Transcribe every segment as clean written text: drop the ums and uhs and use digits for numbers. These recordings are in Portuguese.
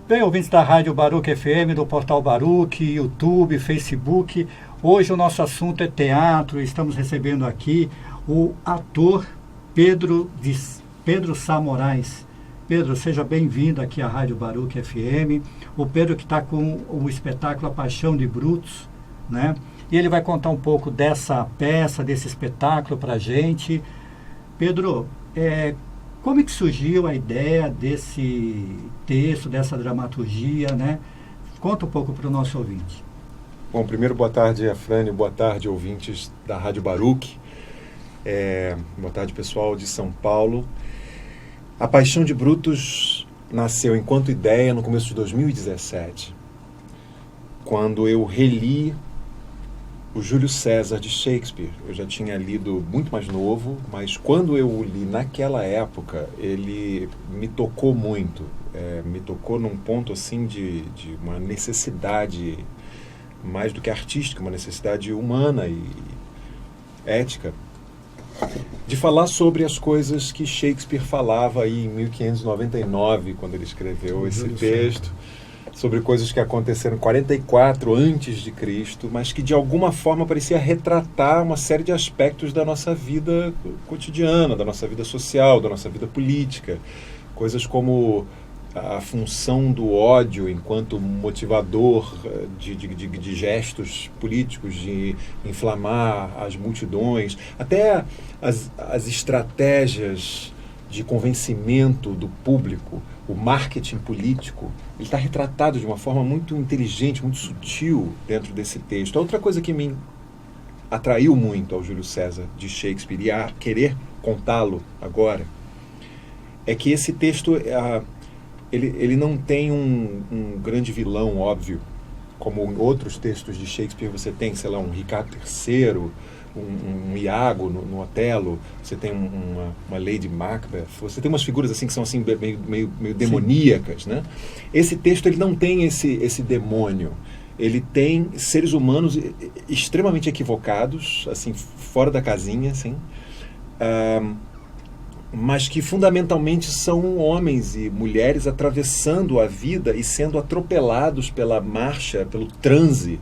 Bem, ouvintes da Rádio Baruch FM, do Portal Baruch, YouTube, Facebook. Hoje o nosso assunto é teatro. Estamos recebendo aqui o ator Pedro Sá Moraes. Pedro, seja bem-vindo aqui à Rádio Baruch FM. O Pedro que está com o espetáculo A Paixão de Brutos, né? E ele vai contar um pouco dessa peça, desse espetáculo para a gente. Pedro, como é que surgiu a ideia desse texto, dessa dramaturgia, né? Conta um pouco para o nosso ouvinte. Bom, primeiro, boa tarde, Afrânio, boa tarde, ouvintes da Rádio Baruch. Boa tarde, pessoal de São Paulo. A Paixão de Brutos nasceu enquanto ideia no começo de 2017, quando eu reli o Júlio César de Shakespeare. Eu já tinha lido muito mais novo, mas quando eu o li naquela época, ele me tocou muito. Me tocou num ponto assim de uma necessidade, mais do que artística, uma necessidade humana e ética, de falar sobre as coisas que Shakespeare falava aí em 1599, quando ele escreveu esse texto. Sobre coisas que aconteceram em 44 antes de Cristo, mas que de alguma forma parecia retratar uma série de aspectos da nossa vida cotidiana, da nossa vida social, da nossa vida política. Coisas como a função do ódio enquanto motivador de gestos políticos, de inflamar as multidões, até as estratégias de convencimento do público, o marketing político, ele está retratado de uma forma muito inteligente, muito sutil dentro desse texto. A outra coisa que me atraiu muito ao Júlio César de Shakespeare e a querer contá-lo agora é que esse texto ele não tem um grande vilão óbvio, como em outros textos de Shakespeare você tem, sei lá, um Ricardo III, um Iago no Otelo, você tem uma Lady Macbeth, você tem umas figuras assim que são assim meio demoníacas, né? Esse texto ele não tem esse demônio, ele tem seres humanos extremamente equivocados, assim, fora da casinha, assim, mas que fundamentalmente são homens e mulheres atravessando a vida e sendo atropelados pela marcha, pelo transe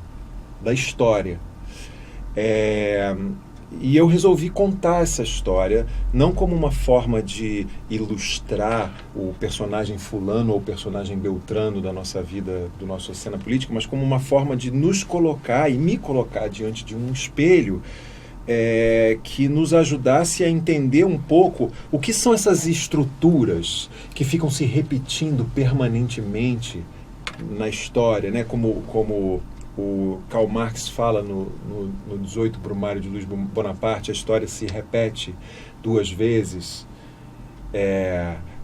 da história. E eu resolvi contar essa história não como uma forma de ilustrar o personagem fulano ou o personagem beltrano da nossa vida, do nossa cena política, mas como uma forma de nos colocar e me colocar diante de um espelho que nos ajudasse a entender um pouco o que são essas estruturas que ficam se repetindo permanentemente na história, né? Como o Karl Marx fala no 18 Brumário de Luiz Bonaparte, a história se repete duas vezes,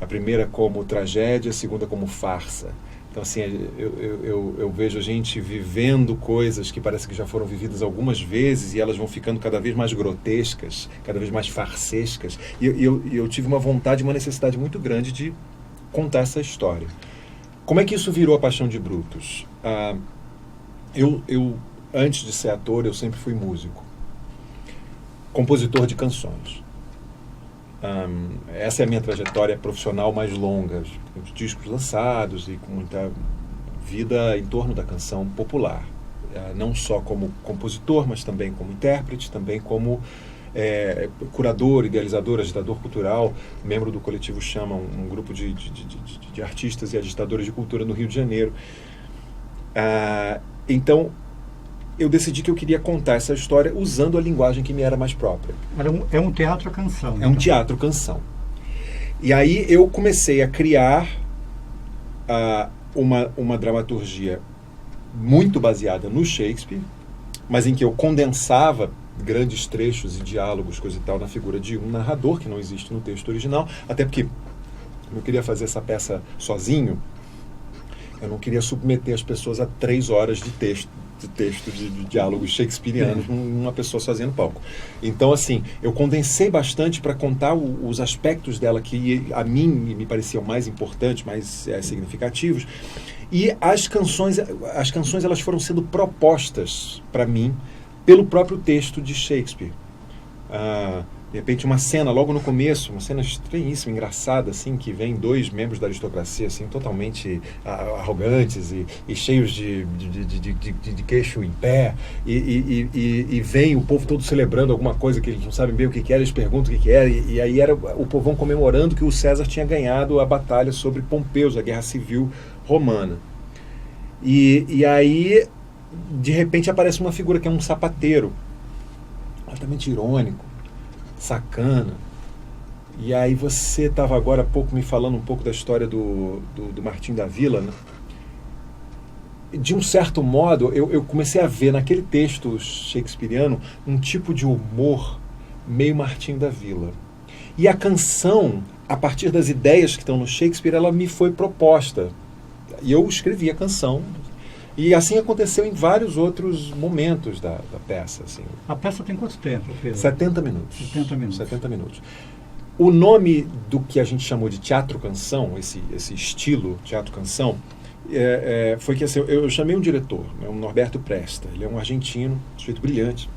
a primeira como tragédia, a segunda como farsa. Então, assim, eu vejo a gente vivendo coisas que parece que já foram vividas algumas vezes e elas vão ficando cada vez mais grotescas, cada vez mais farsescas. E eu tive uma vontade, uma necessidade muito grande de contar essa história. Como é que isso virou A Paixão de Brutos? Eu, antes de ser ator, eu sempre fui músico, compositor de canções. Essa é a minha trajetória profissional mais longa, com discos lançados e com muita vida em torno da canção popular. Não só como compositor, mas também como intérprete, também como curador, idealizador, agitador cultural, membro do coletivo Chama, um grupo de artistas e agitadores de cultura no Rio de Janeiro. Então, eu decidi que eu queria contar essa história usando a linguagem que me era mais própria. É um teatro-canção. É um teatro-canção. E aí eu comecei a criar uma dramaturgia muito baseada no Shakespeare, mas em que eu condensava grandes trechos e diálogos, coisa e tal, na figura de um narrador, que não existe no texto original, até porque eu não queria fazer essa peça sozinho. Eu não queria submeter as pessoas a 3 horas de texto de diálogos shakespearianos, uma pessoa sozinha no palco. Então, assim, eu condensei bastante para contar os aspectos dela que a mim me pareciam mais importantes, mais significativos. E as canções elas foram sendo propostas para mim pelo próprio texto de Shakespeare. De repente uma cena logo no começo, uma cena estranhíssima, engraçada, assim, que vem dois membros da aristocracia, assim, totalmente arrogantes e cheios de queixo em pé, e vem o povo todo celebrando alguma coisa que eles não sabem bem o que é, eles perguntam o que é, e aí era o povão comemorando que o César tinha ganhado a batalha sobre Pompeus, a guerra civil romana. E aí, de repente, aparece uma figura que é um sapateiro, altamente irônico, sacana. E aí você estava agora há pouco me falando um pouco da história do Martim da Vila, né? De um certo modo, eu comecei a ver naquele texto shakespeariano um tipo de humor meio Martim da Vila. E a canção, a partir das ideias que estão no Shakespeare, ela me foi proposta. E eu escrevi a canção. E assim aconteceu em vários outros momentos da peça. Assim. A peça tem quanto tempo, Pedro? 70 minutos. 70 minutos. 70 minutos. O nome do que a gente chamou de teatro-canção, esse estilo teatro-canção, foi que assim, eu chamei um diretor, né, o Norberto Presta. Ele é um argentino, sujeito brilhante.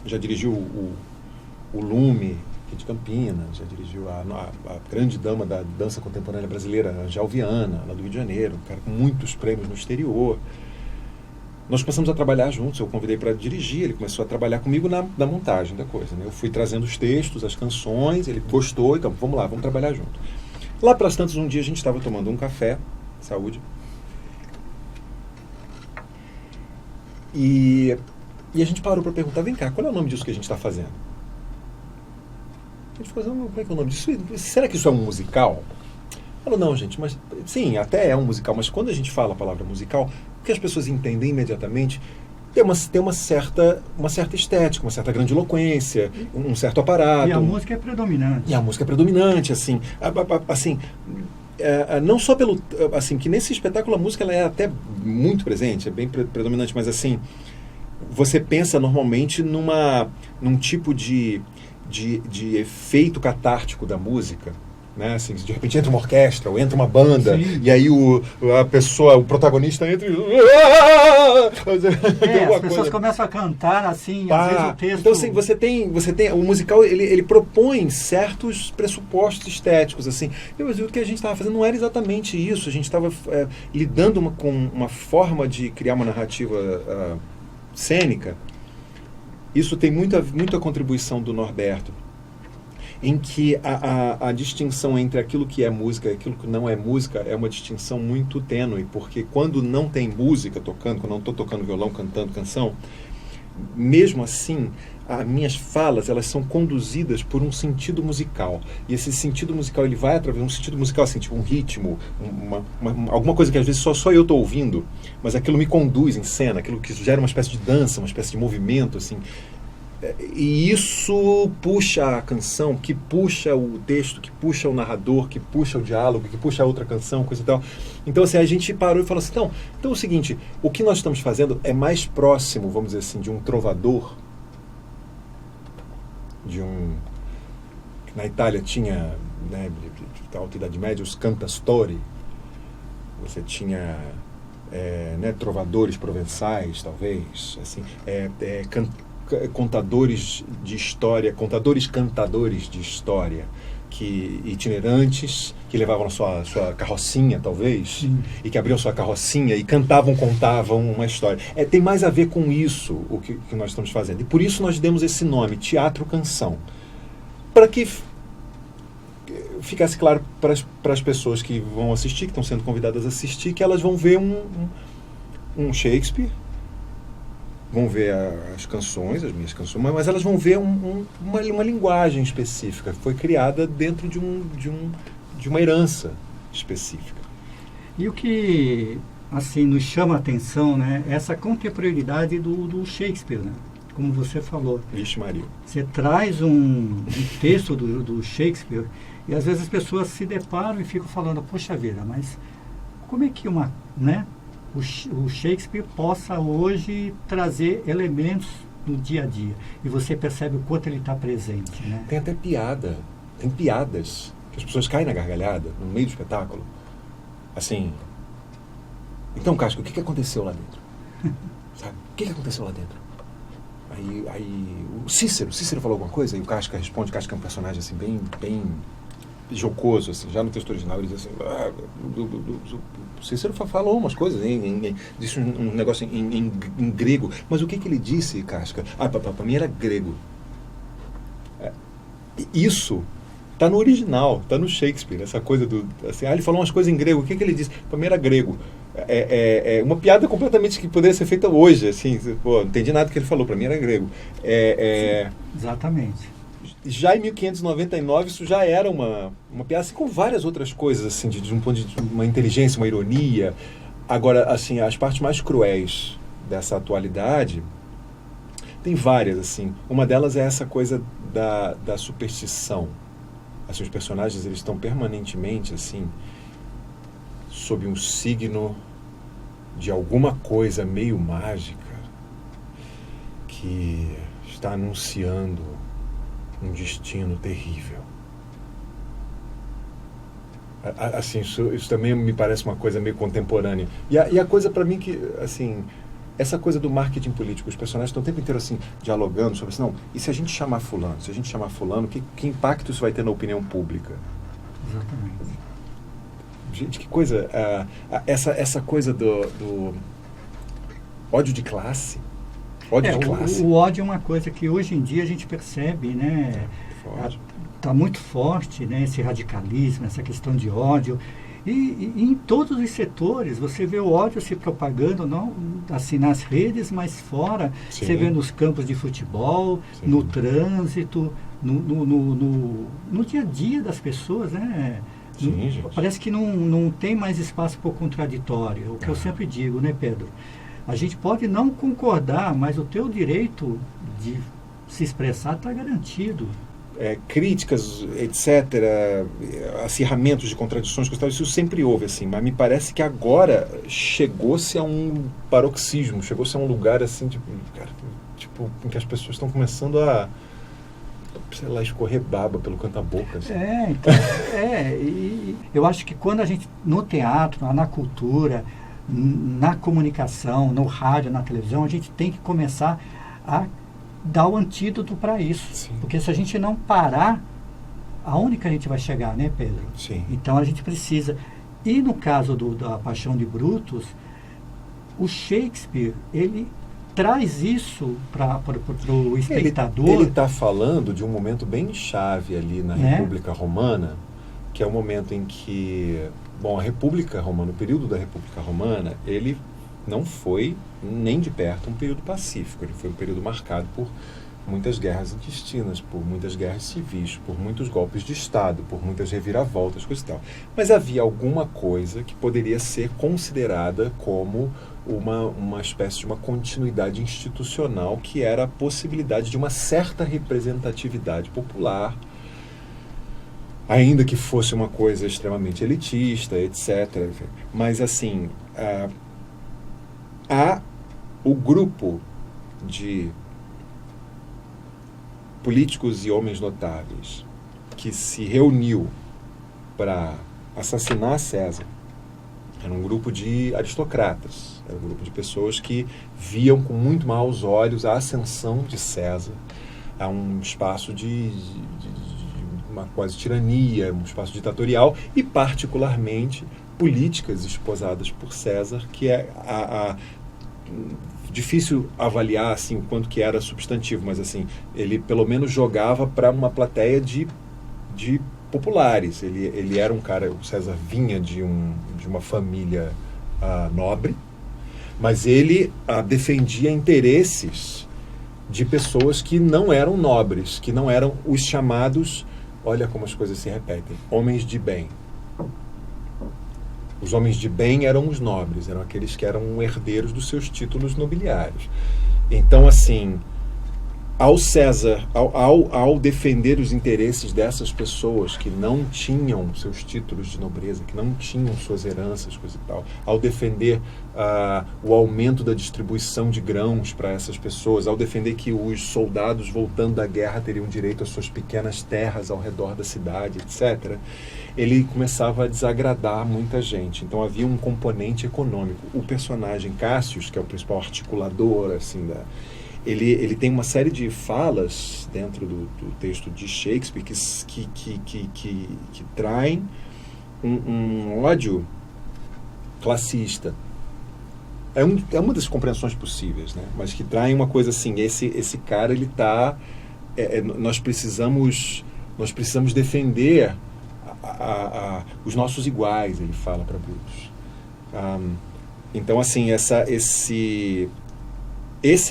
Já dirigiu o Lume, de Campinas, já dirigiu a grande dama da dança contemporânea brasileira, Angel Viana, lá do Rio de Janeiro, um cara com muitos prêmios no exterior. Nós começamos a trabalhar juntos, eu o convidei para dirigir, ele começou a trabalhar comigo na montagem da coisa. Né? Eu fui trazendo os textos, as canções, ele gostou, então vamos lá, vamos trabalhar junto. Lá pelas tantas, um dia a gente estava tomando um café, saúde, e a gente parou para perguntar, vem cá, qual é o nome disso que a gente está fazendo? A gente ficou assim, como é que é o nome disso? Será que isso é um musical? Falou, não, gente, mas sim, até é um musical, mas quando a gente fala a palavra musical, o que as pessoas entendem imediatamente tem uma certa estética, uma certa grandiloquência, um certo aparato. E a música é predominante. E a música é predominante, assim, não só pelo, assim, que nesse espetáculo a música ela é até muito presente, é bem predominante, mas assim, você pensa normalmente num tipo de efeito catártico da música, né? Assim, de repente entra uma orquestra ou entra uma banda. Sim. E aí o protagonista entra e as pessoas começam a cantar assim, às vezes o texto... Então assim, você tem o musical, ele propõe certos pressupostos estéticos, assim. Mas o que a gente estava fazendo não era exatamente isso, a gente estava lidando com uma forma de criar uma narrativa cênica. Isso tem muita contribuição do Norberto, em que a distinção entre aquilo que é música e aquilo que não é música é uma distinção muito tênue, porque quando não tem música tocando, quando eu não estou tocando violão, cantando canção, mesmo assim, as minhas falas elas são conduzidas por um sentido musical. E esse sentido musical ele vai através de um sentido musical, assim, tipo um ritmo, alguma coisa que às vezes só eu estou ouvindo, mas aquilo me conduz em cena, aquilo que gera uma espécie de dança, uma espécie de movimento, assim. E isso puxa a canção, que puxa o texto, que puxa o narrador, que puxa o diálogo, que puxa a outra canção, coisa e tal. Então, assim, a gente parou e falou assim, então é o seguinte, o que nós estamos fazendo é mais próximo, vamos dizer assim, de um trovador, que na Itália tinha, né, da Alta Idade Média, os cantastorie, você tinha trovadores provençais, talvez, assim, contadores de história, cantadores de história, que itinerantes, que levavam a sua carrocinha, talvez, sim, e que abriam sua carrocinha e contavam uma história. Tem mais a ver com isso o que nós estamos fazendo. E por isso nós demos esse nome, Teatro-Canção, para que ficasse claro para as pessoas que vão assistir, que estão sendo convidadas a assistir, que elas vão ver um Shakespeare, vão ver as canções, as minhas canções, mas elas vão ver uma linguagem específica, que foi criada dentro de uma herança específica. E o que assim, nos chama a atenção, né, é essa contemporaneidade do Shakespeare, né? Como você falou. Vixe Maria. Você traz um texto do Shakespeare e às vezes as pessoas se deparam e ficam falando, poxa vida, mas como é que o Shakespeare possa hoje trazer elementos do dia a dia. E você percebe o quanto ele está presente. Né? Tem até tem piadas, que as pessoas caem na gargalhada, no meio do espetáculo. Assim, então, Casco, o que aconteceu lá dentro? Sabe? O que aconteceu lá dentro? Aí o Cícero falou alguma coisa, e o Casca responde. O Casca é um personagem assim, bem jocoso, assim. Já no texto original ele diz assim, o Cícero falou umas coisas, disse um negócio em grego, mas o que ele disse, Casca? Para mim era grego. Isso está no original, está no Shakespeare, essa coisa do... Assim, ele falou umas coisas em grego, o que ele disse? Para mim era grego. É uma piada completamente que poderia ser feita hoje, assim, pô, não entendi nada que ele falou, para mim era grego. Sim, exatamente. Já em 1599 isso já era uma piada, assim, com várias outras coisas, assim, de um ponto de uma inteligência, uma ironia. Agora, assim, as partes mais cruéis dessa atualidade, tem várias, assim. Uma delas é essa coisa da superstição. Assim, os personagens, eles estão permanentemente, assim, sob um signo de alguma coisa meio mágica que está anunciando um destino terrível. Assim, isso também me parece uma coisa meio contemporânea. E a coisa para mim que, assim, essa coisa do marketing político, os personagens estão o tempo inteiro assim, dialogando sobre assim, não, e se a gente chamar fulano? Se a gente chamar fulano, que impacto isso vai ter na opinião pública? Exatamente. Gente, que coisa... essa coisa do ódio de classe. Ódio de classe. O ódio é uma coisa que hoje em dia a gente percebe, né? Está muito forte, né, esse radicalismo, essa questão de ódio. E em todos os setores, você vê o ódio se propagando, não assim nas redes, mas fora. Sim. Você vê nos campos de futebol, sim, no trânsito, no dia a dia das pessoas, né? Sim, parece que não tem mais espaço para o contraditório. É o que eu sempre digo, né, Pedro? A gente pode não concordar, mas o teu direito de se expressar está garantido. Críticas, etc., acirramentos de contradições, isso sempre houve, assim, mas me parece que agora chegou-se a um paroxismo, chegou-se a um lugar, assim, em que as pessoas estão começando a, sei lá, escorrer baba pelo canta-boca. Assim. Então, e eu acho que quando a gente, no teatro, na cultura, na comunicação, no rádio, na televisão, a gente tem que começar a dar o antídoto para isso. Sim. Porque se a gente não parar, aonde que a gente vai chegar, né, Pedro? Sim. Então a gente precisa. E no caso da Paixão de Brutus, o Shakespeare, ele traz isso para o espectador. Ele está falando de um momento bem chave ali na República Romana, que é o momento em que, a República Romana, o período da República Romana, ele não foi nem de perto um período pacífico. Ele foi um período marcado por muitas guerras intestinas, por muitas guerras civis, por muitos golpes de Estado, por muitas reviravoltas, coisa e tal. Mas havia alguma coisa que poderia ser considerada como uma espécie de uma continuidade institucional, que era a possibilidade de uma certa representatividade popular, ainda que fosse uma coisa extremamente elitista, etc. Mas, assim, o grupo de políticos e homens notáveis que se reuniu para assassinar César era um grupo de aristocratas, era um grupo de pessoas que viam com muito maus olhos a ascensão de César a um espaço de uma quase tirania, um espaço ditatorial, e particularmente políticas esposadas por César, que é difícil avaliar assim o quanto que era substantivo, mas assim, ele pelo menos jogava para uma plateia de populares. Ele era um cara, o César vinha de uma família nobre, mas ele defendia interesses de pessoas que não eram nobres, que não eram os chamados, olha como as coisas se repetem, homens de bem. Os homens de bem eram os nobres, eram aqueles que eram herdeiros dos seus títulos nobiliários. Então, assim, ao César, ao defender os interesses dessas pessoas que não tinham seus títulos de nobreza, que não tinham suas heranças, coisa e tal, ao defender o aumento da distribuição de grãos para essas pessoas, ao defender que os soldados voltando da guerra teriam direito às suas pequenas terras ao redor da cidade, etc., ele começava a desagradar muita gente. Então havia um componente econômico. O personagem Cássio, que é o principal articulador, assim, ele tem uma série de falas dentro do texto de Shakespeare que traem um ódio classista. É uma das compreensões possíveis, né? Mas que traem uma coisa assim, esse cara, ele está... nós precisamos defender os nossos iguais, ele fala para Brutus. Então, assim, esse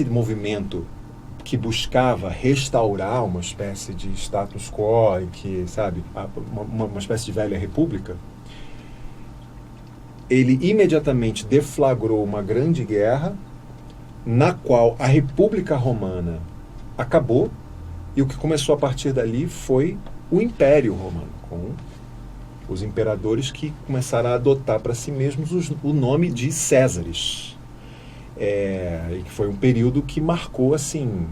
movimento que buscava restaurar uma espécie de status quo, que, sabe, uma espécie de velha república, ele imediatamente deflagrou uma grande guerra na qual a República Romana acabou, e o que começou a partir dali foi o Império Romano, com os imperadores que começaram a adotar para si mesmos o nome de Césares. E que foi um período que marcou, assim,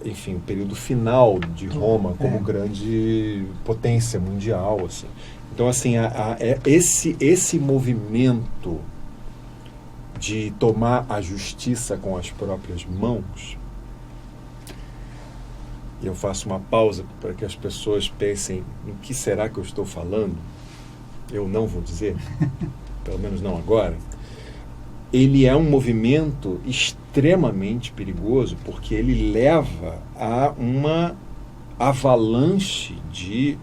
enfim, o período final de Roma como grande potência mundial, assim. Então, assim, esse movimento de tomar a justiça com as próprias mãos, e eu faço uma pausa para que as pessoas pensem no que será que eu estou falando, eu não vou dizer, pelo menos não agora. Ele é um movimento extremamente perigoso, porque ele leva a uma avalanche de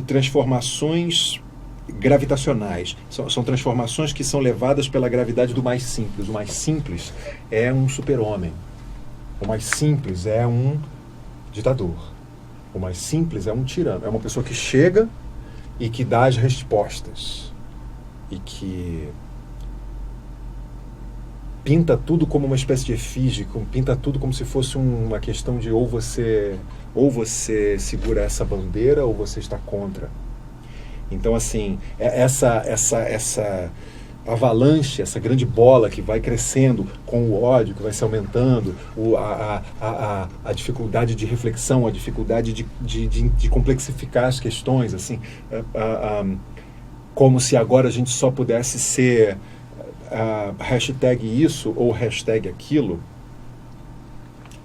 transformações gravitacionais. São transformações que são levadas pela gravidade do mais simples. O mais simples é um super-homem. O mais simples é um ditador. O mais simples é um tirano. É uma pessoa que chega e que dá as respostas. E que pinta tudo como uma espécie de efígie, pinta tudo como se fosse uma questão de ou você segura essa bandeira ou você está contra. Então, assim, essa avalanche, essa grande bola que vai crescendo com o ódio, que vai se aumentando, a dificuldade de reflexão, a dificuldade de complexificar as questões, assim, como se agora a gente só pudesse ser hashtag isso ou hashtag aquilo.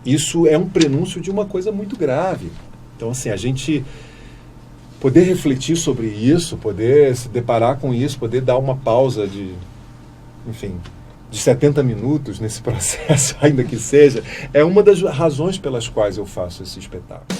Isso é um prenúncio de uma coisa muito grave. Então, assim, a gente poder refletir sobre isso, poder se deparar com isso, poder dar uma pausa de 70 minutos nesse processo, ainda que seja, é uma das razões pelas quais eu faço esse espetáculo.